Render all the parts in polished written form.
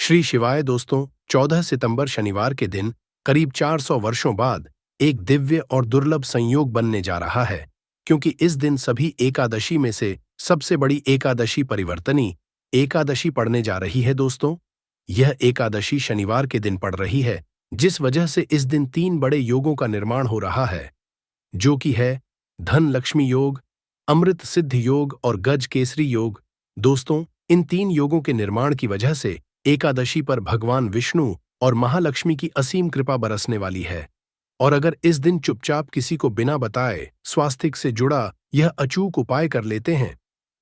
श्री शिवाय दोस्तों, 14 सितंबर शनिवार के दिन करीब 400 वर्षों बाद एक दिव्य और दुर्लभ संयोग बनने जा रहा है, क्योंकि इस दिन सभी एकादशी में से सबसे बड़ी एकादशी परिवर्तनी एकादशी पड़ने जा रही है। दोस्तों, यह एकादशी शनिवार के दिन पड़ रही है, जिस वजह से इस दिन 3 बड़े योगों का निर्माण हो रहा है, जो कि है धन लक्ष्मी योग, अमृत सिद्ध योग और गज केसरी योग। दोस्तों, इन 3 योगों के निर्माण की वजह से एकादशी पर भगवान विष्णु और महालक्ष्मी की असीम कृपा बरसने वाली है। और अगर इस दिन चुपचाप किसी को बिना बताए स्वास्तिक से जुड़ा यह अचूक उपाय कर लेते हैं,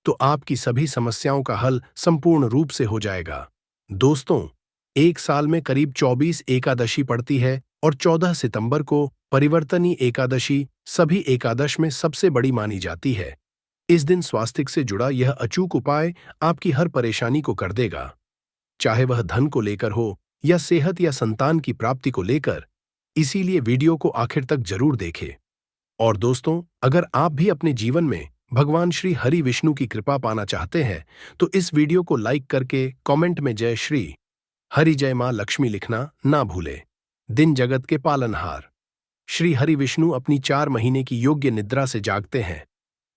तो आपकी सभी समस्याओं का हल संपूर्ण रूप से हो जाएगा। दोस्तों, एक साल में करीब 24 एकादशी पड़ती है और 14 सितंबर को परिवर्तनी एकादशी सभी एकादश में सबसे बड़ी मानी जाती है। इस दिन स्वास्तिक से जुड़ा यह अचूक उपाय आपकी हर परेशानी को कर देगा, चाहे वह धन को लेकर हो या सेहत या संतान की प्राप्ति को लेकर। इसीलिए वीडियो को आखिर तक जरूर देखें। और दोस्तों, अगर आप भी अपने जीवन में भगवान श्री हरि विष्णु की कृपा पाना चाहते हैं, तो इस वीडियो को लाइक करके कमेंट में जय श्री हरि जय मां लक्ष्मी लिखना ना भूले। दिन जगत के पालनहार श्री हरि विष्णु अपनी 4 महीने की योग्य निद्रा से जागते हैं।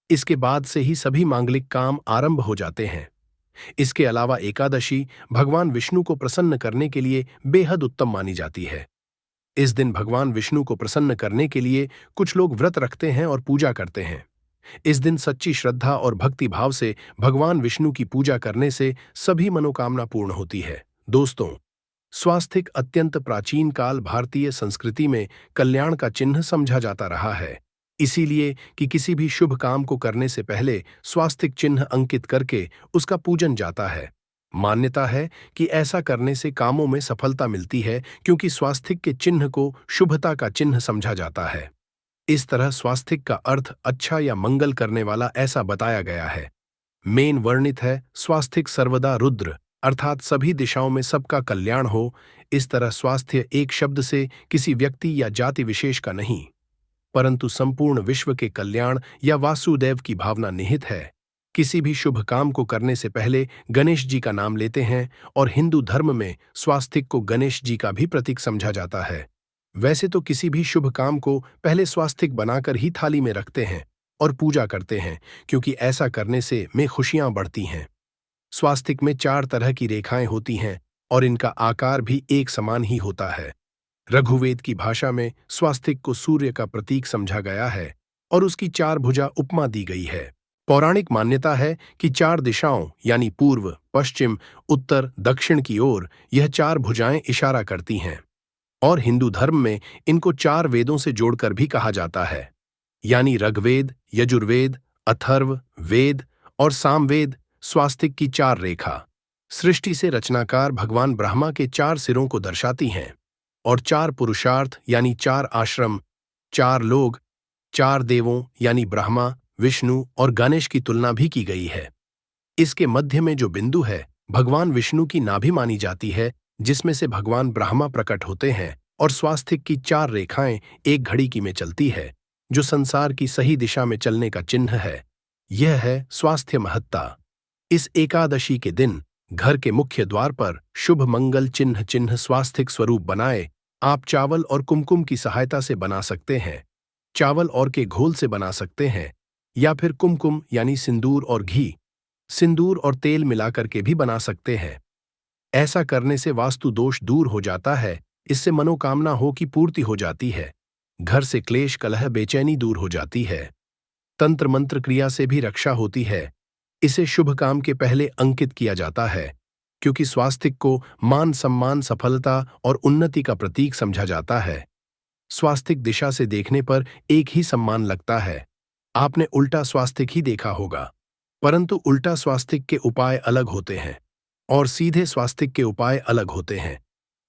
इसके बाद से ही सभी मांगलिक काम आरंभ हो जाते हैं। इसके अलावा एकादशी भगवान विष्णु को प्रसन्न करने के लिए बेहद उत्तम मानी जाती है। इस दिन भगवान विष्णु को प्रसन्न करने के लिए कुछ लोग व्रत रखते हैं और पूजा करते हैं। इस दिन सच्ची श्रद्धा और भक्ति भाव से भगवान विष्णु की पूजा करने से सभी मनोकामना पूर्ण होती है। दोस्तों, स्वास्तिक अत्यंत प्राचीन काल भारतीय संस्कृति में कल्याण का चिन्ह समझा जाता रहा है। इसीलिए कि किसी भी शुभ काम को करने से पहले स्वास्तिक चिन्ह अंकित करके उसका पूजन जाता है। मान्यता है कि ऐसा करने से कामों में सफलता मिलती है, क्योंकि स्वास्तिक के चिन्ह को शुभता का चिन्ह समझा जाता है। इस तरह स्वास्तिक का अर्थ अच्छा या मंगल करने वाला ऐसा बताया गया है। मेन वर्णित है स्वास्तिक सर्वदा रुद्र, अर्थात सभी दिशाओं में सबका कल्याण हो। इस तरह स्वास्थ्य एक शब्द से किसी व्यक्ति या जाति विशेष का नहीं, परंतु संपूर्ण विश्व के कल्याण या वासुदेव की भावना निहित है। किसी भी शुभ काम को करने से पहले गणेश जी का नाम लेते हैं, और हिंदू धर्म में स्वास्तिक को गणेश जी का भी प्रतीक समझा जाता है। वैसे तो किसी भी शुभ काम को पहले स्वास्तिक बनाकर ही थाली में रखते हैं और पूजा करते हैं, क्योंकि ऐसा करने से में खुशियां बढ़ती हैं। स्वास्तिक में 4 तरह की रेखाएं होती हैं और इनका आकार भी एक समान ही होता है। रघुवेद की भाषा में स्वास्तिक को सूर्य का प्रतीक समझा गया है और उसकी 4 भुजा उपमा दी गई है। पौराणिक मान्यता है कि 4 दिशाओं यानी पूर्व, पश्चिम, उत्तर, दक्षिण की ओर यह 4 भुजाएं इशारा करती हैं, और हिंदू धर्म में इनको 4 वेदों से जोड़कर भी कहा जाता है, यानी ऋग्वेद, यजुर्वेद, अथर्व वेद और सामवेद। स्वास्तिक की 4 रेखा सृष्टि से रचनाकार भगवान ब्रह्मा के 4 सिरों को दर्शाती हैं, और 4 पुरुषार्थ यानी 4 आश्रम, 4 लोग, 4 देवों यानी ब्रह्मा, विष्णु और गणेश की तुलना भी की गई है। इसके मध्य में जो बिंदु है भगवान विष्णु की नाभि मानी जाती है, जिसमें से भगवान ब्रह्मा प्रकट होते हैं, और स्वास्तिक की 4 रेखाएं एक घड़ी की में चलती है, जो संसार की सही दिशा में चलने का चिन्ह है। यह है स्वास्थ्य महत्ता। इस एकादशी के दिन घर के मुख्य द्वार पर शुभ मंगल चिन्ह स्वास्तिक स्वरूप बनाए आप चावल और कुमकुम की सहायता से बना सकते हैं। चावल और के घोल से बना सकते हैं, या फिर कुमकुम यानी सिंदूर और घी, सिंदूर और तेल मिलाकर के भी बना सकते हैं। ऐसा करने से वास्तु दोष दूर हो जाता है। इससे मनोकामना हो की पूर्ति हो जाती है। घर से क्लेश कलह बेचैनी दूर हो जाती है। तंत्र मंत्र क्रिया से भी रक्षा होती है। इसे शुभ काम के पहले अंकित किया जाता है, क्योंकि स्वास्तिक को मान सम्मान, सफलता और उन्नति का प्रतीक समझा जाता है। स्वास्तिक दिशा से देखने पर एक ही सम्मान लगता है। आपने उल्टा स्वास्तिक ही देखा होगा, परंतु उल्टा स्वास्तिक के उपाय अलग होते हैं और सीधे स्वास्तिक के उपाय अलग होते हैं।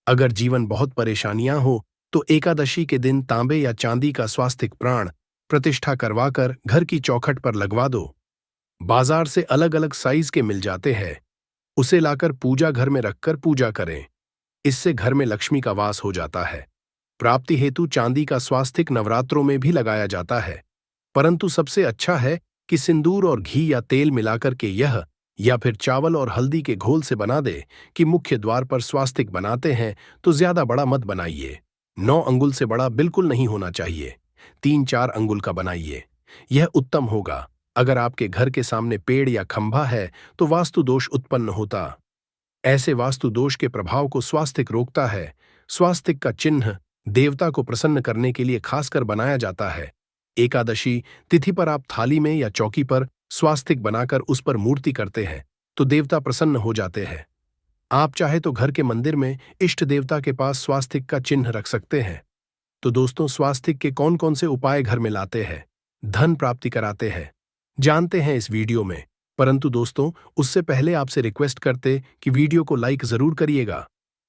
अगर जीवन बहुत परेशानियां हो तो एकादशी के दिन तांबे या चांदी का स्वास्तिक प्राण प्रतिष्ठा करवाकर घर की चौखट पर लगवा दो। बाजार से अलग अलग साइज के मिल जाते हैं। उसे लाकर पूजा घर में रखकर पूजा करें। इससे घर में लक्ष्मी का वास हो जाता है। प्राप्ति हेतु चांदी का स्वास्तिक नवरात्रों में भी लगाया जाता है, परंतु सबसे अच्छा है कि सिंदूर और घी या तेल मिलाकर के यह या फिर चावल और हल्दी के घोल से बना दे कि मुख्य द्वार पर स्वास्तिक बनाते हैं तो ज्यादा बड़ा मत बनाइए। 9 अंगुल से बड़ा बिल्कुल नहीं होना चाहिए। 3-4 अंगुल का बनाइए, यह उत्तम होगा। अगर आपके घर के सामने पेड़ या खंभा है तो वास्तु दोष उत्पन्न होता। ऐसे वास्तु दोष के प्रभाव को स्वास्तिक रोकता है। स्वास्तिक का चिन्ह देवता को प्रसन्न करने के लिए खासकर बनाया जाता है। एकादशी तिथि पर आप थाली में या चौकी पर स्वास्तिक बनाकर उस पर मूर्ति करते हैं तो देवता प्रसन्न हो जाते हैं। आप चाहे तो घर के मंदिर में इष्ट देवता के पास स्वास्तिक का चिन्ह रख सकते हैं। तो दोस्तों, स्वास्तिक के कौन कौन से उपाय घर में लाते हैं, धन प्राप्ति कराते हैं, जानते हैं इस वीडियो में। परंतु दोस्तों, उससे पहले आपसे रिक्वेस्ट करते कि वीडियो को लाइक जरूर करिएगा,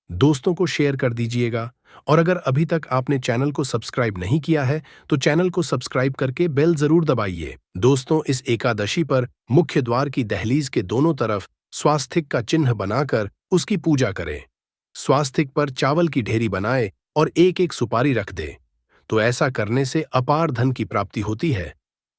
दोस्तों को शेयर कर दीजिएगा और अगर अभी तक आपने चैनल को सब्सक्राइब नहीं किया है तो चैनल को सब्सक्राइब करके बेल जरूर दबाइए। दोस्तों, इस एकादशी पर मुख्य द्वार की दहलीज के दोनों तरफ स्वास्तिक का चिन्ह बनाकर उसकी पूजा करें। स्वास्तिक पर चावल की ढेरी बनाए और एक एक सुपारी रख दे। तो ऐसा करने से अपार धन की प्राप्ति होती है,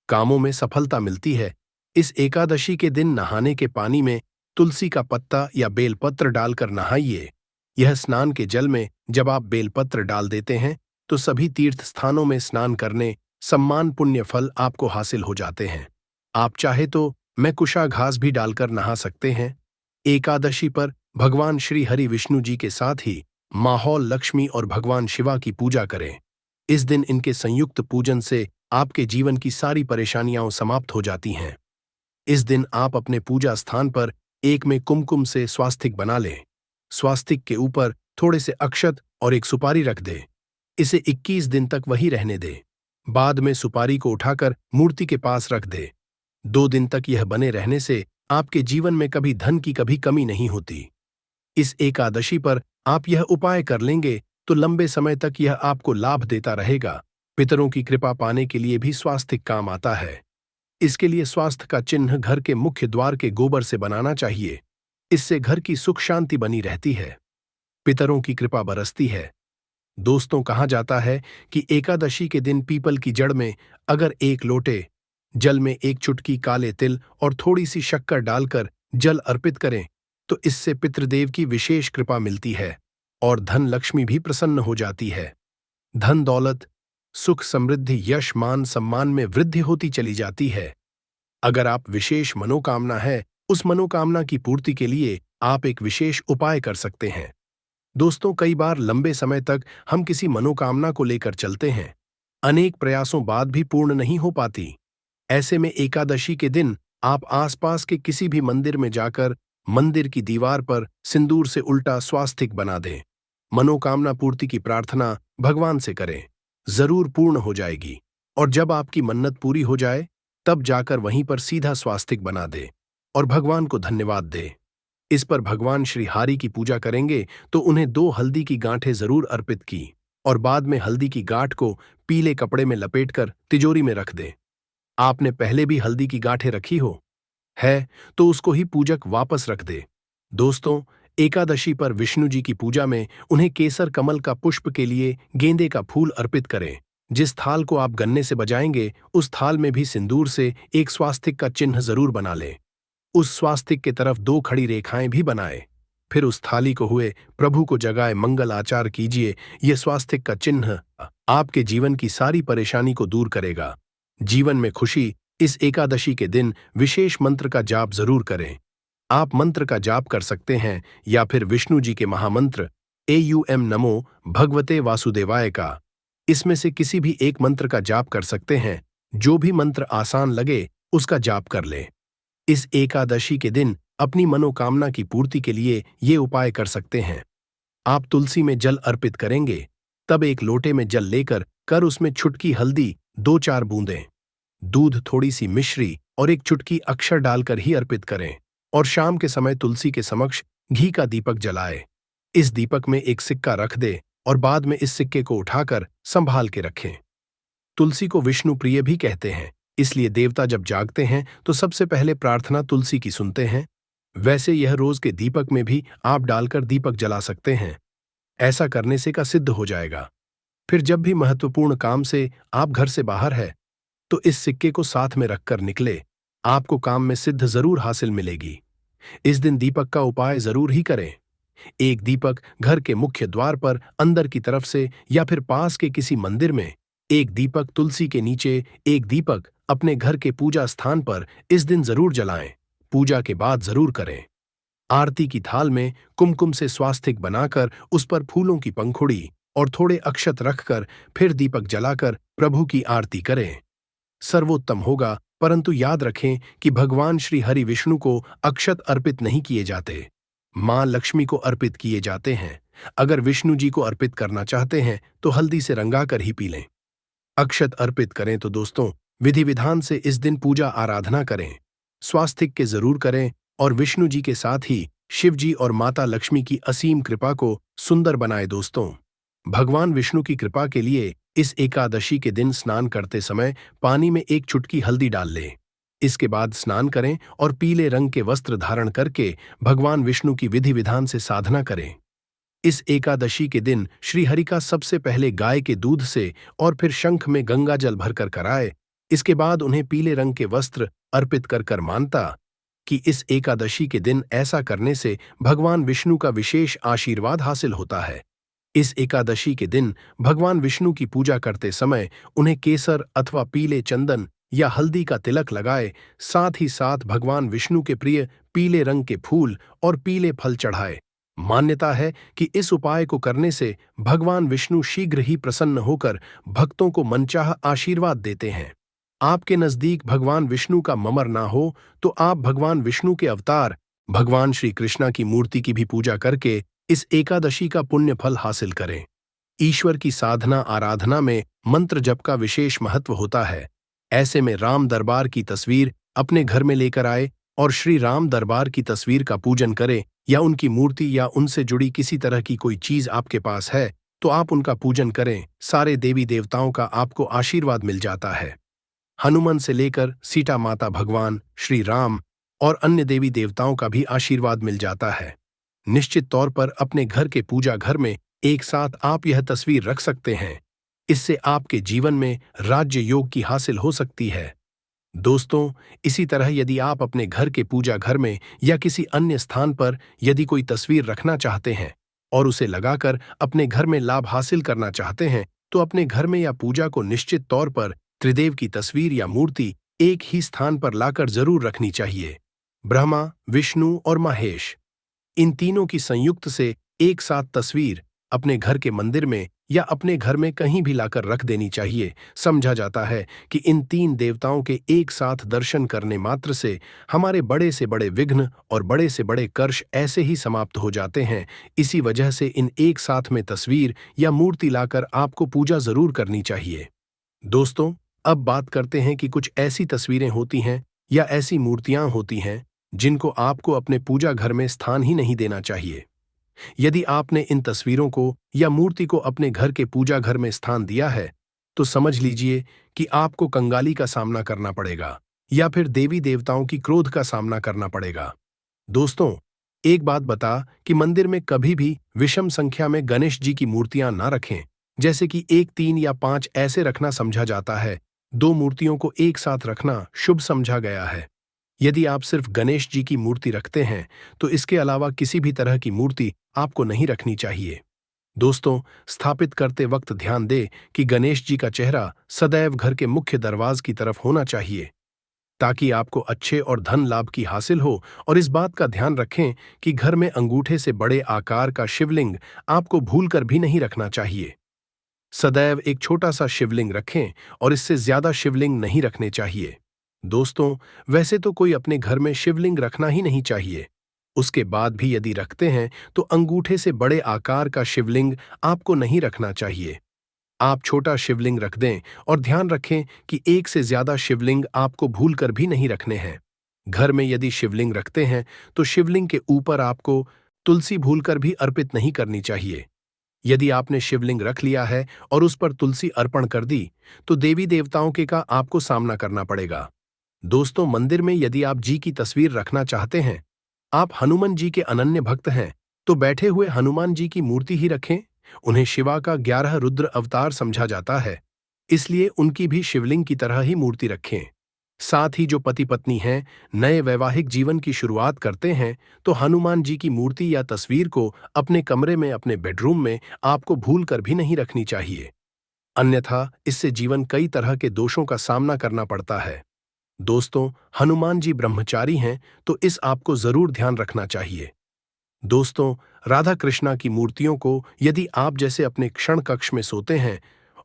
कामों में सफलता मिलती है। इस एकादशी के दिन नहाने के पानी में तुलसी का पत्ता या बेलपत्र डालकर नहाइए। यह स्नान के जल में जब आप बेलपत्र डाल देते हैं तो सभी तीर्थ स्थानों में स्नान करने सम्मान पुण्य फल आपको हासिल हो जाते हैं। आप चाहे तो मैं कुशा घास भी डालकर नहा सकते हैं। एकादशी पर भगवान श्री हरि विष्णु जी के साथ ही माहौल लक्ष्मी और भगवान शिवा की पूजा करें। इस दिन इनके संयुक्त पूजन से आपके जीवन की सारी परेशानियां समाप्त हो जाती हैं। इस दिन आप अपने पूजा स्थान पर एक में कुमकुम से स्वास्तिक बना लें। स्वास्तिक के ऊपर थोड़े से अक्षत और एक सुपारी रख दे। इसे 21 दिन तक वही रहने दे। बाद में सुपारी को उठाकर मूर्ति के पास रख दे। 2 दिन तक यह बने रहने से आपके जीवन में कभी धन की कभी कमी नहीं होती। इस एकादशी पर आप यह उपाय कर लेंगे तो लंबे समय तक यह आपको लाभ देता रहेगा। पितरों की कृपा पाने के लिए भी स्वास्तिक काम आता है। इसके लिए स्वास्थ्य का चिन्ह घर के मुख्य द्वार के गोबर से बनाना चाहिए। इससे घर की सुख शांति बनी रहती है, पितरों की कृपा बरसती है। दोस्तों, कहा जाता है कि एकादशी के दिन पीपल की जड़ में अगर 1 लोटे जल में 1 चुटकी काले तिल और थोड़ी सी शक्कर डालकर जल अर्पित करें तो इससे पितृदेव की विशेष कृपा मिलती है और धन लक्ष्मी भी प्रसन्न हो जाती है। धन दौलत सुख समृद्धि यश मान सम्मान में वृद्धि होती चली जाती है। अगर आप विशेष मनोकामना है, उस मनोकामना की पूर्ति के लिए आप एक विशेष उपाय कर सकते हैं। दोस्तों, कई बार लंबे समय तक हम किसी मनोकामना को लेकर चलते हैं, अनेक प्रयासों बाद भी पूर्ण नहीं हो पाती। ऐसे में एकादशी के दिन आप आसपास के किसी भी मंदिर में जाकर मंदिर की दीवार पर सिंदूर से उल्टा स्वास्तिक बना दें। मनोकामना पूर्ति की प्रार्थना भगवान से करें, जरूर पूर्ण हो जाएगी। और जब आपकी मन्नत पूरी हो जाए तब जाकर वहीं पर सीधा स्वास्तिक बना दे और भगवान को धन्यवाद दे। इस पर भगवान श्री हरि की पूजा करेंगे तो उन्हें 2 हल्दी की गांठें जरूर अर्पित की और बाद में हल्दी की गांठ को पीले कपड़े में लपेटकर तिजोरी में रख दें। आपने पहले भी हल्दी की गांठें रखी हो है तो उसको ही पूजक वापस रख दे। दोस्तों, एकादशी पर विष्णु जी की पूजा में उन्हें केसर कमल का पुष्प के लिए गेंदे का फूल अर्पित करें। जिस थाल को आप गन्ने से बजाएंगे उस थाल में भी सिंदूर से एक स्वास्तिक का चिन्ह जरूर बना लें। उस स्वास्तिक के तरफ 2 खड़ी रेखाएं भी बनाए। फिर उस थाली को हुए प्रभु को जगाए मंगल आचार कीजिए। ये स्वास्तिक का चिन्ह आपके जीवन की सारी परेशानी को दूर करेगा, जीवन में खुशी। इस एकादशी के दिन विशेष मंत्र का जाप जरूर करें। आप मंत्र का जाप कर सकते हैं या फिर विष्णु जी के महामंत्र एयूएम नमो भगवते वासुदेवाय का, इसमें से किसी भी एक मंत्र का जाप कर सकते हैं। जो भी मंत्र आसान लगे उसका जाप कर लें। इस एकादशी के दिन अपनी मनोकामना की पूर्ति के लिए ये उपाय कर सकते हैं। आप तुलसी में जल अर्पित करेंगे, तब 1 लोटे में जल लेकर कर उसमें छुटकी हल्दी 2-4 बूंदें, दूध, थोड़ी सी मिश्री और 1 चुटकी अक्षर डालकर ही अर्पित करें और शाम के समय तुलसी के समक्ष घी का दीपक जलाए। इस दीपक में 1 सिक्का रख दे और बाद में इस सिक्के को उठाकर संभाल के रखें। तुलसी को विष्णु प्रिय भी कहते हैं, इसलिए देवता जब जागते हैं तो सबसे पहले प्रार्थना तुलसी की सुनते हैं। वैसे यह रोज के दीपक में भी आप डालकर दीपक जला सकते हैं। ऐसा करने से का सिद्ध हो जाएगा। फिर जब भी महत्वपूर्ण काम से आप घर से बाहर है तो इस सिक्के को साथ में रखकर निकले, आपको काम में सिद्ध जरूर हासिल मिलेगी। इस दिन दीपक का उपाय जरूर ही करें। एक दीपक घर के मुख्य द्वार पर अंदर की तरफ से या फिर पास के किसी मंदिर में, एक दीपक तुलसी के नीचे, एक दीपक अपने घर के पूजा स्थान पर इस दिन जरूर जलाएं। पूजा के बाद जरूर करें। आरती की थाल में कुमकुम से स्वास्तिक बनाकर उस पर फूलों की पंखुड़ी और थोड़े अक्षत रखकर फिर दीपक जलाकर प्रभु की आरती करें। सर्वोत्तम होगा, परंतु याद रखें कि भगवान श्री हरि विष्णु को अक्षत अर्पित नहीं किए जाते, मां लक्ष्मी को अर्पित किए जाते हैं। अगर विष्णु जी को अर्पित करना चाहते हैं तो हल्दी से रंगाकर ही पी लें। अक्षत अर्पित करें तो दोस्तों विधि विधान से इस दिन पूजा आराधना करें, स्वास्तिक के जरूर करें और विष्णु जी के साथ ही शिव जी और माता लक्ष्मी की असीम कृपा को सुंदर बनाए। दोस्तों, भगवान विष्णु की कृपा के लिए इस एकादशी के दिन स्नान करते समय पानी में एक चुटकी हल्दी डाल लें। इसके बाद स्नान करें और पीले रंग के वस्त्र धारण करके भगवान विष्णु की विधि विधान से साधना करें। इस एकादशी के दिन श्रीहरि का सबसे पहले गाय के दूध से और फिर शंख में गंगा जल भरकर कराए। इसके बाद उन्हें पीले रंग के वस्त्र अर्पित कर मानता कि इस एकादशी के दिन ऐसा करने से भगवान विष्णु का विशेष आशीर्वाद हासिल होता है। इस एकादशी के दिन भगवान विष्णु की पूजा करते समय उन्हें केसर अथवा पीले चंदन या हल्दी का तिलक लगाए, साथ ही साथ भगवान विष्णु के प्रिय पीले रंग के फूल और पीले फल चढ़ाए। मान्यता है कि इस उपाय को करने से भगवान विष्णु शीघ्र ही प्रसन्न होकर भक्तों को मनचाह आशीर्वाद देते हैं। आपके नजदीक भगवान विष्णु का ममर ना हो तो आप भगवान विष्णु के अवतार भगवान श्री कृष्णा की मूर्ति की भी पूजा करके इस एकादशी का पुण्य फल हासिल करें। ईश्वर की साधना आराधना में मंत्र जप का विशेष महत्व होता है। ऐसे में राम दरबार की तस्वीर अपने घर में लेकर आए और श्री राम दरबार की तस्वीर का पूजन करें, या उनकी मूर्ति या उनसे जुड़ी किसी तरह की कोई चीज आपके पास है तो आप उनका पूजन करें। सारे देवी देवताओं का आपको आशीर्वाद मिल जाता है। हनुमान से लेकर सीता माता, भगवान श्री राम और अन्य देवी देवताओं का भी आशीर्वाद मिल जाता है। निश्चित तौर पर अपने घर के पूजा घर में एक साथ आप यह तस्वीर रख सकते हैं। इससे आपके जीवन में राज्य योग की हासिल हो सकती है। दोस्तों, इसी तरह यदि आप अपने घर के पूजा घर में या किसी अन्य स्थान पर यदि कोई तस्वीर रखना चाहते हैं और उसे लगाकर अपने घर में लाभ हासिल करना चाहते हैं तो अपने घर में या पूजा को निश्चित तौर पर त्रिदेव की तस्वीर या मूर्ति एक ही स्थान पर लाकर जरूर रखनी चाहिए। ब्रह्मा, विष्णु और महेश, इन तीनों की संयुक्त से एक साथ तस्वीर अपने घर के मंदिर में या अपने घर में कहीं भी लाकर रख देनी चाहिए। समझा जाता है कि इन तीन देवताओं के एक साथ दर्शन करने मात्र से हमारे बड़े से बड़े विघ्न और बड़े से बड़े कर्ष ऐसे ही समाप्त हो जाते हैं। इसी वजह से इन एक साथ में तस्वीर या मूर्ति लाकर आपको पूजा जरूर करनी चाहिए। दोस्तों, अब बात करते हैं कि कुछ ऐसी तस्वीरें होती हैं या ऐसी मूर्तियां होती हैं जिनको आपको अपने पूजा घर में स्थान ही नहीं देना चाहिए। यदि आपने इन तस्वीरों को या मूर्ति को अपने घर के पूजा घर में स्थान दिया है तो समझ लीजिए कि आपको कंगाली का सामना करना पड़ेगा या फिर देवी देवताओं की क्रोध का सामना करना पड़ेगा। दोस्तों, एक बात बता कि मंदिर में कभी भी विषम संख्या में गणेश जी की मूर्तियां ना रखें, जैसे कि 1, 3 या 5 ऐसे रखना समझा जाता है। 2 मूर्तियों को एक साथ रखना शुभ समझा गया है। यदि आप सिर्फ गणेश जी की मूर्ति रखते हैं तो इसके अलावा किसी भी तरह की मूर्ति आपको नहीं रखनी चाहिए। दोस्तों, स्थापित करते वक्त ध्यान दें कि गणेश जी का चेहरा सदैव घर के मुख्य दरवाजे की तरफ होना चाहिए ताकि आपको अच्छे और धन लाभ की हासिल हो। और इस बात का ध्यान रखें कि घर में अंगूठे से बड़े आकार का शिवलिंग आपको भूलकर भी नहीं रखना चाहिए। सदैव एक छोटा सा शिवलिंग रखें और इससे ज्यादा शिवलिंग नहीं रखने चाहिए। दोस्तों, वैसे तो कोई अपने घर में शिवलिंग रखना ही नहीं चाहिए। उसके बाद भी यदि रखते हैं तो अंगूठे से बड़े आकार का शिवलिंग आपको नहीं रखना चाहिए। आप छोटा शिवलिंग रख दें और ध्यान रखें कि एक से ज्यादा शिवलिंग आपको भूलकर भी नहीं रखने हैं। घर में यदि शिवलिंग रखते हैं तो शिवलिंग के ऊपर आपको तुलसी भूलकर भी अर्पित नहीं करनी चाहिए। यदि आपने शिवलिंग रख लिया है और उस पर तुलसी अर्पण कर दी तो देवी देवताओं के का आपको सामना करना पड़ेगा। दोस्तों, मंदिर में यदि आप जी की तस्वीर रखना चाहते हैं, आप हनुमान जी के अनन्य भक्त हैं, तो बैठे हुए हनुमान जी की मूर्ति ही रखें। उन्हें शिवा का 11 रुद्र अवतार समझा जाता है, इसलिए उनकी भी शिवलिंग की तरह ही मूर्ति रखें। साथ ही जो पति पत्नी हैं, नए वैवाहिक जीवन की शुरुआत करते हैं, तो हनुमान जी की मूर्ति या तस्वीर को अपने कमरे में, अपने बेडरूम में आपको भूल कर भी नहीं रखनी चाहिए। अन्यथा इससे जीवन कई तरह के दोषों का सामना करना पड़ता है। दोस्तों, हनुमान जी ब्रह्मचारी हैं, तो इस आपको जरूर ध्यान रखना चाहिए। दोस्तों, राधा कृष्णा की मूर्तियों को यदि आप जैसे अपने क्षण कक्ष में सोते हैं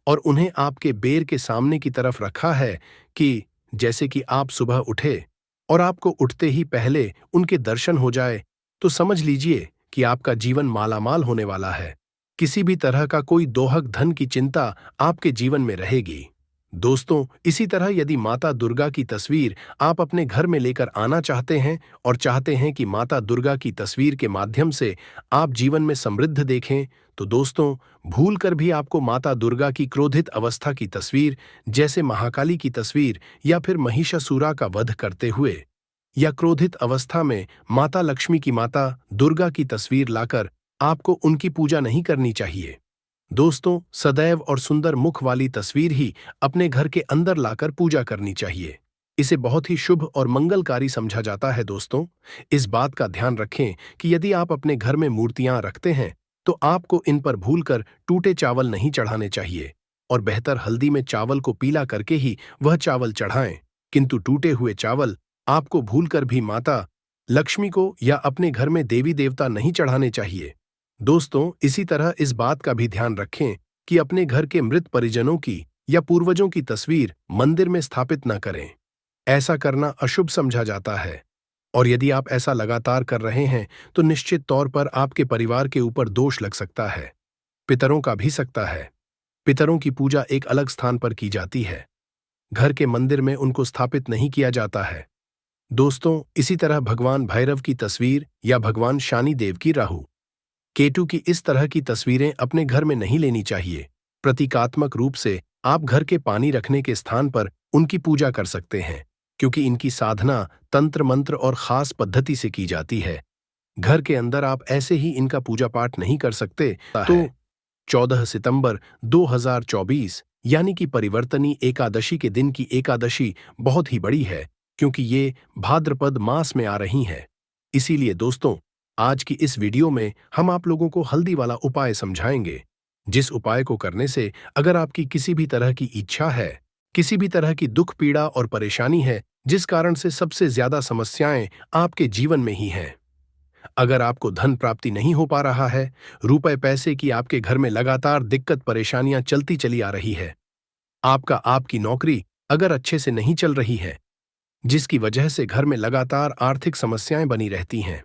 और उन्हें आपके बेर के सामने की तरफ रखा है कि जैसे कि आप सुबह उठे और आपको उठते ही पहले उनके दर्शन हो जाए, तो समझ लीजिए कि आपका जीवन मालामाल होने वाला है। किसी भी तरह का कोई दोहक धन की चिंता आपके जीवन में रहेगी। दोस्तों, इसी तरह यदि माता दुर्गा की तस्वीर आप अपने घर में लेकर आना चाहते हैं और चाहते हैं कि माता दुर्गा की तस्वीर के माध्यम से आप जीवन में समृद्ध देखें, तो दोस्तों, भूल कर भी आपको माता दुर्गा की क्रोधित अवस्था की तस्वीर, जैसे महाकाली की तस्वीर या फिर महिषासुरा का वध करते हुए, या क्रोधित अवस्था में माता लक्ष्मी की, माता दुर्गा की तस्वीर लाकर आपको उनकी पूजा नहीं करनी चाहिए। दोस्तों, सदैव और सुंदर मुख वाली तस्वीर ही अपने घर के अंदर लाकर पूजा करनी चाहिए। इसे बहुत ही शुभ और मंगलकारी समझा जाता है। दोस्तों, इस बात का ध्यान रखें कि यदि आप अपने घर में मूर्तियां रखते हैं, तो आपको इन पर भूलकर टूटे चावल नहीं चढ़ाने चाहिए और बेहतर हल्दी में चावल को पीला करके ही वह चावल चढ़ाएं, किंतु टूटे हुए चावल आपको भूलकर भी माता लक्ष्मी को या अपने घर में देवी देवता नहीं चढ़ाने चाहिए। दोस्तों, इसी तरह इस बात का भी ध्यान रखें कि अपने घर के मृत परिजनों की या पूर्वजों की तस्वीर मंदिर में स्थापित न करें। ऐसा करना अशुभ समझा जाता है और यदि आप ऐसा लगातार कर रहे हैं, तो निश्चित तौर पर आपके परिवार के ऊपर दोष लग सकता है, पितरों का भी सकता है। पितरों की पूजा एक अलग स्थान पर की जाती है, घर के मंदिर में उनको स्थापित नहीं किया जाता है। दोस्तों, इसी तरह भगवान भैरव की तस्वीर या भगवान शनि देव की, राहु केतु की इस तरह की तस्वीरें अपने घर में नहीं लेनी चाहिए। प्रतीकात्मक रूप से आप घर के पानी रखने के स्थान पर उनकी पूजा कर सकते हैं, क्योंकि इनकी साधना तंत्र मंत्र और खास पद्धति से की जाती है। घर के अंदर आप ऐसे ही इनका पूजा पाठ नहीं कर सकते। तो 14 सितंबर 2024 यानी कि परिवर्तनी एकादशी के दिन की एकादशी बहुत ही बड़ी है, क्योंकि ये भाद्रपद मास में आ रही है। इसीलिए दोस्तों, आज की इस वीडियो में हम आप लोगों को हल्दी वाला उपाय समझाएंगे, जिस उपाय को करने से अगर आपकी किसी भी तरह की इच्छा है, किसी भी तरह की दुख पीड़ा और परेशानी है, जिस कारण से सबसे ज्यादा समस्याएं आपके जीवन में ही हैं, अगर आपको धन प्राप्ति नहीं हो पा रहा है, रुपए पैसे की आपके घर में लगातार दिक्कत परेशानियां चलती चली आ रही है, आपकी नौकरी अगर अच्छे से नहीं चल रही है, जिसकी वजह से घर में लगातार आर्थिक समस्याएं बनी रहती हैं,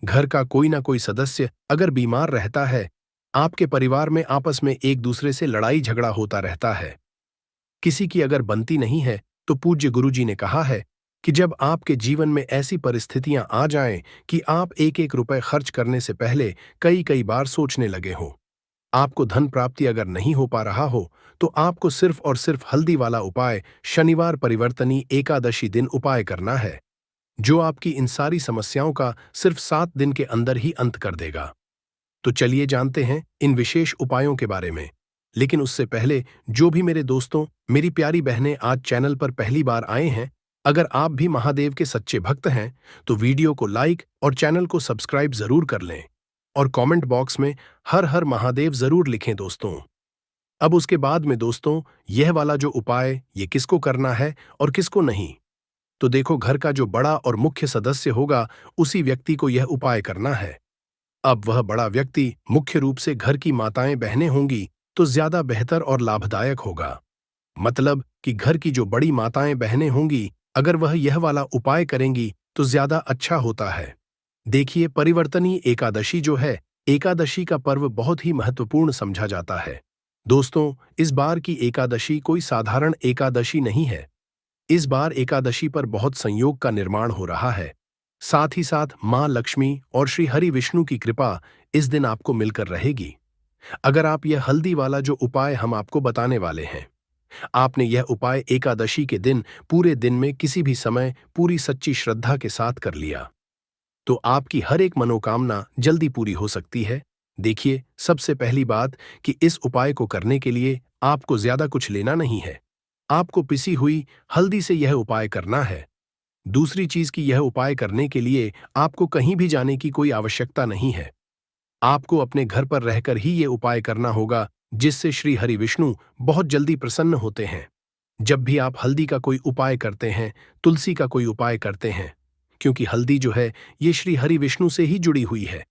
घर का कोई ना कोई सदस्य अगर बीमार रहता है, आपके परिवार में आपस में एक दूसरे से लड़ाई झगड़ा होता रहता है, किसी की अगर बनती नहीं है, तो पूज्य गुरुजी ने कहा है कि जब आपके जीवन में ऐसी परिस्थितियां आ जाएं कि आप एक एक रुपए खर्च करने से पहले कई कई बार सोचने लगे हो, आपको धन प्राप्ति अगर नहीं हो पा रहा हो, तो आपको सिर्फ और सिर्फ हल्दी वाला उपाय शनिवार परिवर्तनी एकादशी दिन उपाय करना है, जो आपकी इन सारी समस्याओं का सिर्फ 7 दिन के अंदर ही अंत कर देगा। तो चलिए जानते हैं इन विशेष उपायों के बारे में। लेकिन उससे पहले जो भी मेरे दोस्तों, मेरी प्यारी बहनें आज चैनल पर पहली बार आए हैं, अगर आप भी महादेव के सच्चे भक्त हैं, तो वीडियो को लाइक और चैनल को सब्सक्राइब जरूर कर लें और कमेंट बॉक्स में हर हर महादेव जरूर लिखें दोस्तों। अब उसके बाद में दोस्तों, यह वाला जो उपाय, ये किसको करना है और किसको नहीं, तो देखो, घर का जो बड़ा और मुख्य सदस्य होगा, उसी व्यक्ति को यह उपाय करना है। अब वह बड़ा व्यक्ति मुख्य रूप से घर की माताएं बहनें होंगी, तो ज्यादा बेहतर और लाभदायक होगा। मतलब कि घर की जो बड़ी माताएं बहनें होंगी, अगर वह यह वाला उपाय करेंगी तो ज्यादा अच्छा होता है। देखिए, परिवर्तनी एकादशी जो है, एकादशी का पर्व बहुत ही महत्वपूर्ण समझा जाता है। दोस्तों, इस बार की एकादशी कोई साधारण एकादशी नहीं है। इस बार एकादशी पर बहुत संयोग का निर्माण हो रहा है। साथ ही साथ मां लक्ष्मी और श्री हरि विष्णु की कृपा इस दिन आपको मिलकर रहेगी। अगर आप यह हल्दी वाला जो उपाय हम आपको बताने वाले हैं, आपने यह उपाय एकादशी के दिन पूरे दिन में किसी भी समय पूरी सच्ची श्रद्धा के साथ कर लिया, तो आपकी हर एक मनोकामना जल्दी पूरी हो सकती है। देखिए, सबसे पहली बात कि इस उपाय को करने के लिए आपको ज्यादा कुछ लेना नहीं है। आपको पिसी हुई हल्दी से यह उपाय करना है। दूसरी चीज कि यह उपाय करने के लिए आपको कहीं भी जाने की कोई आवश्यकता नहीं है। आपको अपने घर पर रहकर ही ये उपाय करना होगा, जिससे श्री हरि विष्णु बहुत जल्दी प्रसन्न होते हैं। जब भी आप हल्दी का कोई उपाय करते हैं, तुलसी का कोई उपाय करते हैं, क्योंकि हल्दी जो है ये श्री हरि विष्णु से ही जुड़ी हुई है।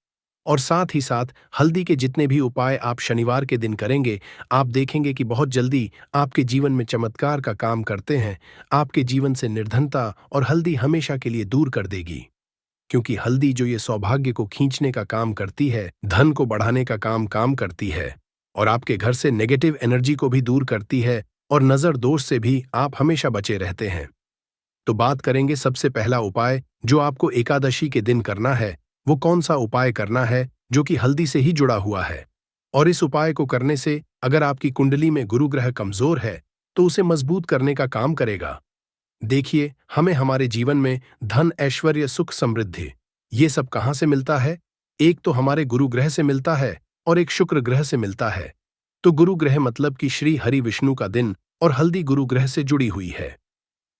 और साथ ही साथ हल्दी के जितने भी उपाय आप शनिवार के दिन करेंगे, आप देखेंगे कि बहुत जल्दी आपके जीवन में चमत्कार का काम करते हैं। आपके जीवन से निर्धनता और हल्दी हमेशा के लिए दूर कर देगी। क्योंकि हल्दी जो ये सौभाग्य को खींचने का काम करती है, धन को बढ़ाने का काम करती है, और आपके घर से नेगेटिव एनर्जी को भी दूर करती है, और नजर दोष से भी आप हमेशा बचे रहते हैं। तो बात करेंगे सबसे पहला उपाय जो आपको एकादशी के दिन करना है। वो कौन सा उपाय करना है जो कि हल्दी से ही जुड़ा हुआ है। और इस उपाय को करने से अगर आपकी कुंडली में गुरु ग्रह कमजोर है तो उसे मजबूत करने का काम करेगा। देखिए, हमें हमारे जीवन में धन, ऐश्वर्य, सुख, समृद्धि ये सब कहां से मिलता है? एक तो हमारे गुरु ग्रह से मिलता है और एक शुक्र ग्रह से मिलता है। तो गुरु ग्रह मतलब कि श्री हरि विष्णु का दिन, और हल्दी गुरु ग्रह से जुड़ी हुई है।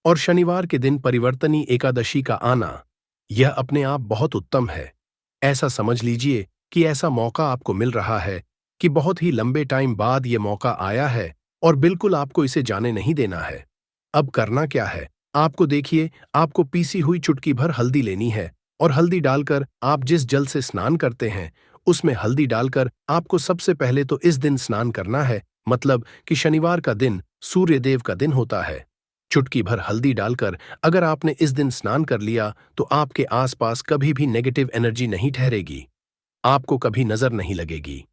और शनिवार के दिन परिवर्तनी एकादशी का आना यह अपने आप बहुत उत्तम है। ऐसा समझ लीजिए कि ऐसा मौका आपको मिल रहा है कि बहुत ही लंबे टाइम बाद यह मौका आया है, और बिल्कुल आपको इसे जाने नहीं देना है। अब करना क्या है? आपको देखिए, आपको पीसी हुई चुटकी भर हल्दी लेनी है, और हल्दी डालकर आप जिस जल से स्नान करते हैं उसमें हल्दी डालकर आपको सबसे पहले तो इस दिन स्नान करना है। मतलब कि शनिवार का दिन सूर्यदेव का दिन होता है। चुटकी भर हल्दी डालकर अगर आपने इस दिन स्नान कर लिया तो आपके आसपास कभी भी नेगेटिव एनर्जी नहीं ठहरेगी। आपको कभी नजर नहीं लगेगी।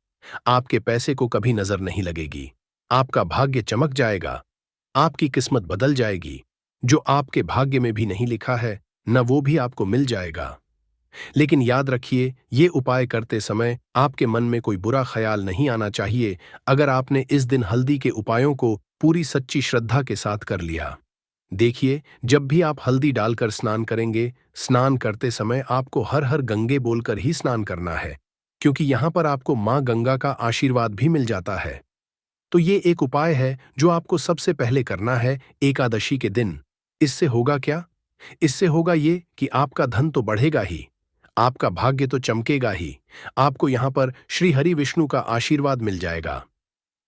आपके पैसे को कभी नजर नहीं लगेगी। आपका भाग्य चमक जाएगा। आपकी किस्मत बदल जाएगी। जो आपके भाग्य में भी नहीं लिखा है, न वो भी आपको मिल जाएगा। लेकिन याद रखिए, ये उपाय करते समय आपके मन में कोई बुरा ख्याल नहीं आना चाहिए अगर आपने इस दिन हल्दी के उपायों को पूरी सच्ची श्रद्धा के साथ कर लिया। देखिए, जब भी आप हल्दी डालकर स्नान करेंगे, स्नान करते समय आपको हर हर गंगे बोलकर ही स्नान करना है, क्योंकि यहां पर आपको मां गंगा का आशीर्वाद भी मिल जाता है। तो ये एक उपाय है जो आपको सबसे पहले करना है एकादशी के दिन। इससे होगा क्या? इससे होगा ये कि आपका धन तो बढ़ेगा ही, आपका भाग्य तो चमकेगा ही, आपको यहां पर श्री हरि विष्णु का आशीर्वाद मिल जाएगा।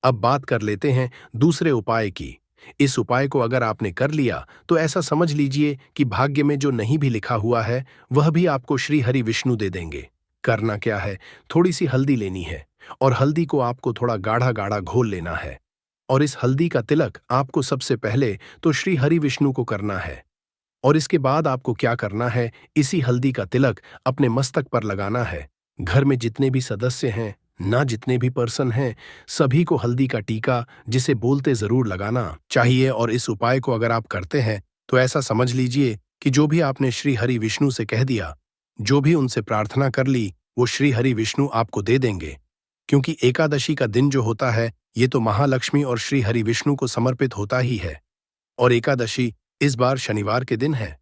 अब बात कर लेते हैं दूसरे उपाय की। इस उपाय को अगर आपने कर लिया तो ऐसा समझ लीजिए कि भाग्य में जो नहीं भी लिखा हुआ है वह भी आपको श्री हरि विष्णु दे देंगे। करना क्या है? थोड़ी सी हल्दी लेनी है, और हल्दी को आपको थोड़ा गाढ़ा गाढ़ा घोल लेना है, और इस हल्दी का तिलक आपको सबसे पहले तो श्री हरि विष्णु को करना है। और इसके बाद आपको क्या करना है? इसी हल्दी का तिलक अपने मस्तक पर लगाना है। घर में जितने भी सदस्य हैं, ना जितने भी पर्सन हैं, सभी को हल्दी का टीका जिसे बोलते जरूर लगाना चाहिए। और इस उपाय को अगर आप करते हैं तो ऐसा समझ लीजिए कि जो भी आपने श्री हरि विष्णु से कह दिया, जो भी उनसे प्रार्थना कर ली, वो श्री हरि विष्णु आपको दे देंगे। क्योंकि एकादशी का दिन जो होता है ये तो महालक्ष्मी और श्री हरि विष्णु को समर्पित होता ही है, और एकादशी इस बार शनिवार के दिन है।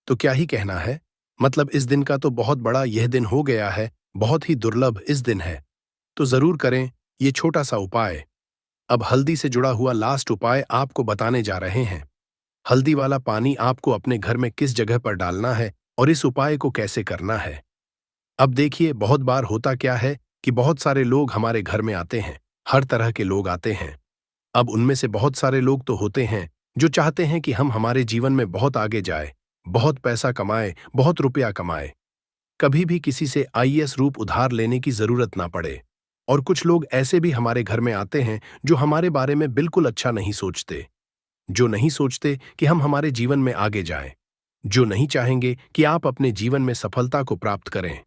तो क्या ही कहना है, मतलब इस दिन का तो बहुत बड़ा यह दिन हो गया है, बहुत ही दुर्लभ इस दिन है। तो जरूर करें ये छोटा सा उपाय। अब हल्दी से जुड़ा हुआ लास्ट उपाय आपको बताने जा रहे हैं। हल्दी वाला पानी आपको अपने घर में किस जगह पर डालना है और इस उपाय को कैसे करना है। अब देखिए, बहुत बार होता क्या है कि बहुत सारे लोग हमारे घर में आते हैं, हर तरह के लोग आते हैं। अब उनमें से बहुत सारे लोग तो होते हैं जो चाहते हैं कि हम हमारे जीवन में बहुत आगे जाए, बहुत पैसा कमाए, बहुत रुपया कमाए, कभी भी किसी से आईएएस रूप उधार लेने की जरूरत ना पड़े। और कुछ लोग ऐसे भी हमारे घर में आते हैं जो हमारे बारे में बिल्कुल अच्छा नहीं सोचते, जो नहीं सोचते कि हम हमारे जीवन में आगे जाएं, जो नहीं चाहेंगे कि आप अपने जीवन में सफलता को प्राप्त करें,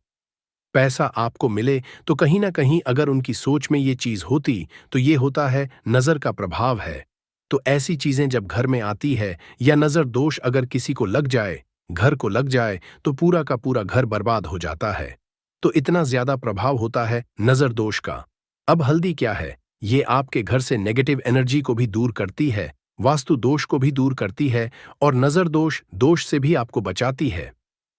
पैसा आपको मिले। तो कहीं ना कहीं अगर उनकी सोच में ये चीज होती तो ये होता है नजर का प्रभाव है। तो ऐसी चीजें जब घर में आती है, या नजर दोष अगर किसी को लग जाए, घर को लग जाए, तो पूरा का पूरा घर बर्बाद हो जाता है। तो इतना ज्यादा प्रभाव होता है नजर दोष का। अब हल्दी क्या है? ये आपके घर से नेगेटिव एनर्जी को भी दूर करती है, वास्तु दोष को भी दूर करती है, और नजर दोष दोष से भी आपको बचाती है।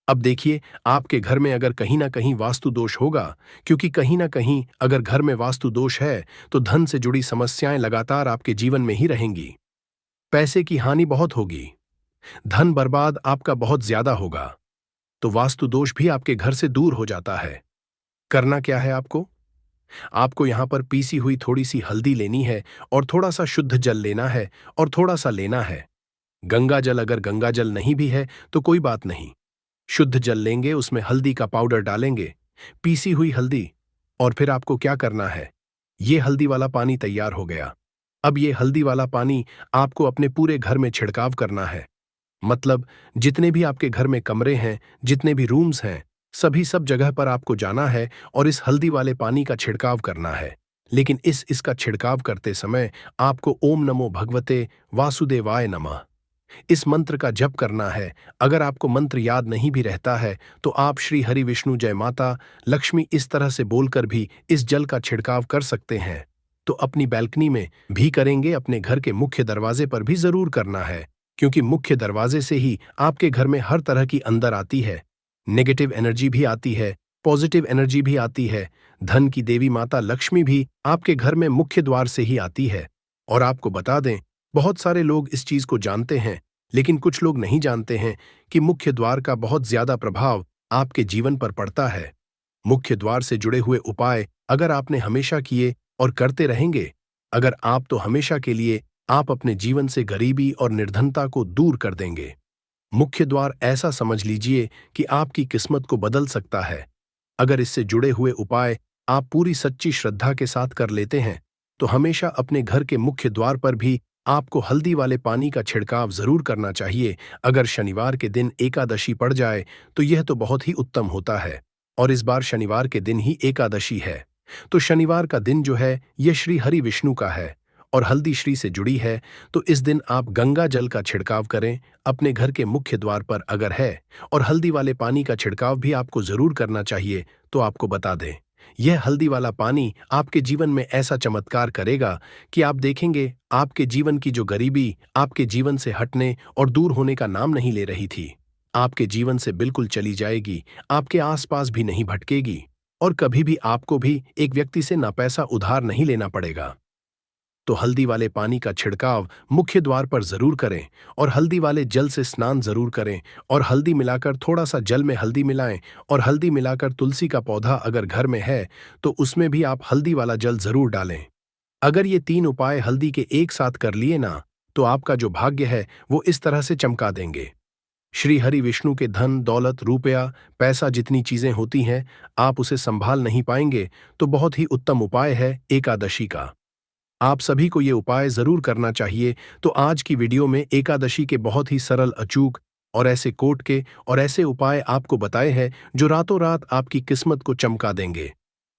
अब देखिए, आपके घर में अगर कहीं ना कहीं वास्तु दोष होगा, क्योंकि कहीं ना कहीं अगर घर में वास्तु दोष है तो धन से जुड़ी समस्याएं लगातार आपके जीवन में ही रहेंगी। पैसे की हानि बहुत होगी, धन बर्बाद आपका बहुत ज्यादा होगा। तो वास्तु दोष भी आपके घर से दूर हो जाता है। करना क्या है आपको? आपको यहां पर पीसी हुई थोड़ी सी हल्दी लेनी है और थोड़ा सा शुद्ध जल लेना है और थोड़ा सा लेना है। गंगा जल, अगर गंगा जल नहीं भी है तो कोई बात नहीं। शुद्ध जल लेंगे, उसमें हल्दी का पाउडर डालेंगे, पीसी हुई हल्दी। और फिर आपको क्या करना है? ये हल्दी वाला पानी तैयार हो गया। अब ये हल्दी वाला पानी आपको अपने पूरे घर में छिड़काव करना है। मतलब जितने भी आपके घर में कमरे हैं, जितने भी रूम्स हैं, सभी सब जगह पर आपको जाना है और इस हल्दी वाले पानी का छिड़काव करना है। लेकिन इसका छिड़काव करते समय आपको ओम नमो भगवते वासुदेवाय नमः इस मंत्र का जप करना है। अगर आपको मंत्र याद नहीं भी रहता है तो आप श्री हरि विष्णु जय माता लक्ष्मी इस तरह से बोलकर भी इस जल का छिड़काव कर सकते हैं। तो अपनी बैल्कनी में भी करेंगे, अपने घर के मुख्य दरवाजे पर भी जरूर करना है, क्योंकि मुख्य दरवाजे से ही आपके घर में हर तरह की अंदर आती है। नेगेटिव एनर्जी भी आती है, पॉजिटिव एनर्जी भी आती है। धन की देवी माता लक्ष्मी भी आपके घर में मुख्य द्वार से ही आती है। और आपको बता दें, बहुत सारे लोग इस चीज को जानते हैं, लेकिन कुछ लोग नहीं जानते हैं कि मुख्य द्वार का बहुत ज्यादा प्रभाव आपके जीवन पर पड़ता है। मुख्य द्वार से जुड़े हुए उपाय अगर आपने हमेशा किए और करते रहेंगे, अगर आप तो हमेशा के लिए आप अपने जीवन से गरीबी और निर्धनता को दूर कर देंगे। मुख्य द्वार ऐसा समझ लीजिए कि आपकी किस्मत को बदल सकता है। अगर इससे जुड़े हुए उपाय आप पूरी सच्ची श्रद्धा के साथ कर लेते हैं तो हमेशा अपने घर के मुख्य द्वार पर भी आपको हल्दी वाले पानी का छिड़काव जरूर करना चाहिए। अगर शनिवार के दिन एकादशी पड़ जाए तो यह तो बहुत ही उत्तम होता है। और इस बार शनिवार के दिन ही एकादशी है, तो शनिवार का दिन जो है यह श्री हरि विष्णु का है और हल्दी श्री से जुड़ी है। तो इस दिन आप गंगा जल का छिड़काव करें अपने घर के मुख्य द्वार पर अगर है, और हल्दी वाले पानी का छिड़काव भी आपको जरूर करना चाहिए। तो आपको बता दें, यह हल्दी वाला पानी आपके जीवन में ऐसा चमत्कार करेगा कि आप देखेंगे आपके जीवन की जो गरीबी आपके जीवन से हटने और दूर होने का नाम नहीं ले रही थी, आपके जीवन से बिल्कुल चली जाएगी, आपके आसपास भी नहीं भटकेगी और कभी भी आपको भी एक व्यक्ति से ना पैसा उधार नहीं लेना पड़ेगा। तो हल्दी वाले पानी का छिड़काव मुख्य द्वार पर जरूर करें और हल्दी वाले जल से स्नान जरूर करें और हल्दी मिलाकर थोड़ा सा जल में हल्दी मिलाएं और हल्दी मिलाकर तुलसी का पौधा अगर घर में है तो उसमें भी आप हल्दी वाला जल जरूर डालें। अगर ये 3 उपाय हल्दी के एक साथ कर लिए ना, तो आपका जो भाग्य है वो इस तरह से चमका देंगे। श्री हरि विष्णु के धन दौलत रुपया पैसा जितनी चीजें होती हैं आप उसे संभाल नहीं पाएंगे। तो बहुत ही उत्तम उपाय है एकादशी का, आप सभी को ये उपाय जरूर करना चाहिए। तो आज की वीडियो में एकादशी के बहुत ही सरल, अचूक और ऐसे कोट के और ऐसे उपाय आपको बताए हैं जो रातों रात आपकी किस्मत को चमका देंगे।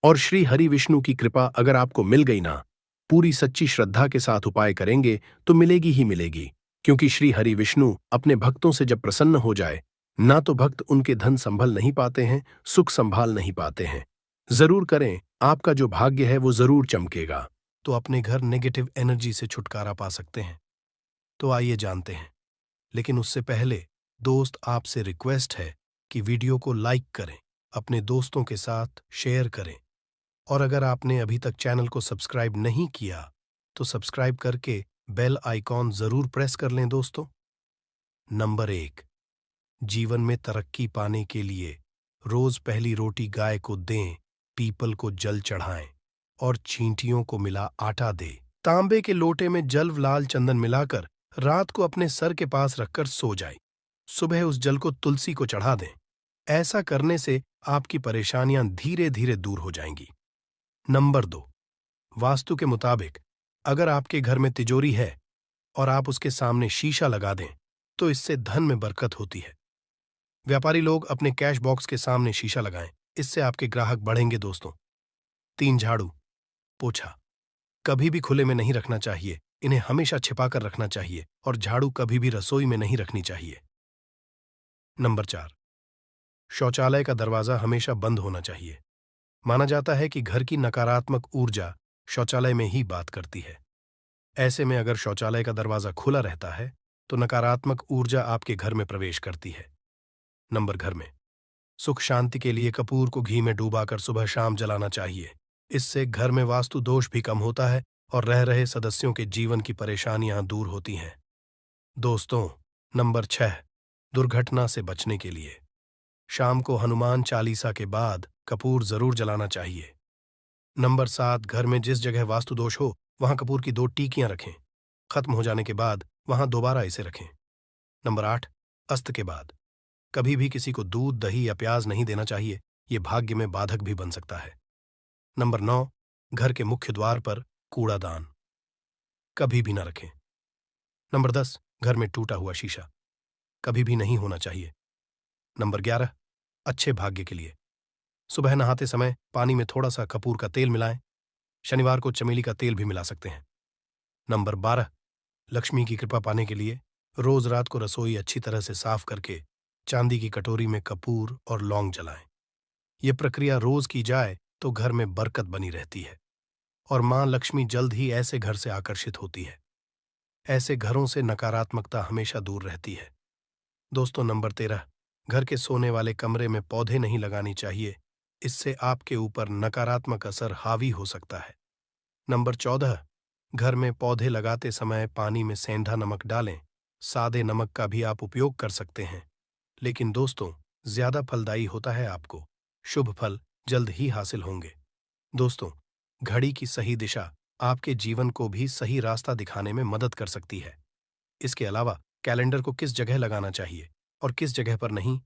और श्री हरि विष्णु की कृपा अगर आपको मिल गई ना, पूरी सच्ची श्रद्धा के साथ उपाय करेंगे तो मिलेगी ही मिलेगी। क्योंकि श्री हरि विष्णु अपने भक्तों से जब प्रसन्न हो जाए ना, तो भक्त उनके धन संभल नहीं पाते हैं, सुख संभाल नहीं पाते हैं। जरूर करें, आपका जो भाग्य है वो जरूर चमकेगा। तो अपने घर नेगेटिव एनर्जी से छुटकारा पा सकते हैं। तो आइए जानते हैं, लेकिन उससे पहले दोस्त आपसे रिक्वेस्ट है कि वीडियो को लाइक करें, अपने दोस्तों के साथ शेयर करें, और अगर आपने अभी तक चैनल को सब्सक्राइब नहीं किया तो सब्सक्राइब करके बेल आइकॉन जरूर प्रेस कर लें दोस्तों। नंबर 1, जीवन में तरक्की पाने के लिए रोज पहली रोटी गाय को दें, पीपल को जल चढ़ाएं और चींटियों को मिला आटा दे। तांबे के लोटे में जल लाल चंदन मिलाकर रात को अपने सर के पास रखकर सो जाए। सुबह उस जल को तुलसी को चढ़ा दें। ऐसा करने से आपकी परेशानियां धीरे धीरे दूर हो जाएंगी। नंबर 2, वास्तु के मुताबिक अगर आपके घर में तिजोरी है और आप उसके सामने शीशा लगा दें तो इससे धन में बरकत होती है। व्यापारी लोग अपने कैश बॉक्स के सामने शीशा लगाएं, इससे आपके ग्राहक बढ़ेंगे दोस्तों। 3, झाड़ू पोछा कभी भी खुले में नहीं रखना चाहिए, इन्हें हमेशा छिपाकर रखना चाहिए और झाड़ू कभी भी रसोई में नहीं रखनी चाहिए। नंबर 4, शौचालय का दरवाजा हमेशा बंद होना चाहिए। माना जाता है कि घर की नकारात्मक ऊर्जा शौचालय में ही बात करती है। ऐसे में अगर शौचालय का दरवाजा खुला रहता है तो नकारात्मक ऊर्जा आपके घर में प्रवेश करती है। नंबर घर में सुख शांति के लिए कपूर को घी में डूबाकर सुबह शाम जलाना चाहिए। इससे घर में वास्तु दोष भी कम होता है और रह रहे सदस्यों के जीवन की परेशानियां दूर होती हैं। दोस्तों, नंबर 6, दुर्घटना से बचने के लिए शाम को हनुमान चालीसा के बाद कपूर जरूर जलाना चाहिए। नंबर 7, घर में जिस जगह वास्तु दोष हो वहां कपूर की 2 टीकियां रखें। खत्म हो जाने के बाद वहां दोबारा इसे रखें। नंबर 8, अस्त के बाद कभी भी किसी को दूध, दही या प्याज नहीं देना चाहिए, ये भाग्य में बाधक भी बन सकता है। नंबर 9, घर के मुख्य द्वार पर कूड़ादान कभी भी न रखें। नंबर 10, घर में टूटा हुआ शीशा कभी भी नहीं होना चाहिए। नंबर 11, अच्छे भाग्य के लिए सुबह नहाते समय पानी में थोड़ा सा कपूर का तेल मिलाएं। शनिवार को चमेली का तेल भी मिला सकते हैं। नंबर 12, लक्ष्मी की कृपा पाने के लिए रोज रात को रसोई अच्छी तरह से साफ करके चांदी की कटोरी में कपूर और लौंग जलाएं। ये प्रक्रिया रोज की जाए तो घर में बरकत बनी रहती है और मां लक्ष्मी जल्द ही ऐसे घर से आकर्षित होती है। ऐसे घरों से नकारात्मकता हमेशा दूर रहती है। दोस्तों, नंबर 13, घर के सोने वाले कमरे में पौधे नहीं लगाने चाहिए, इससे आपके ऊपर नकारात्मक असर हावी हो सकता है। नंबर 14, घर में पौधे लगाते समय पानी में सेंधा नमक डालें। सादे नमक का भी आप उपयोग कर सकते हैं, लेकिन दोस्तों ज्यादा फलदायी होता है। आपको शुभ फल जल्द ही हासिल होंगे। दोस्तों, घड़ी की सही दिशा आपके जीवन को भी सही रास्ता दिखाने में मदद कर सकती है। इसके अलावा कैलेंडर को किस जगह लगाना चाहिए और किस जगह पर नहीं,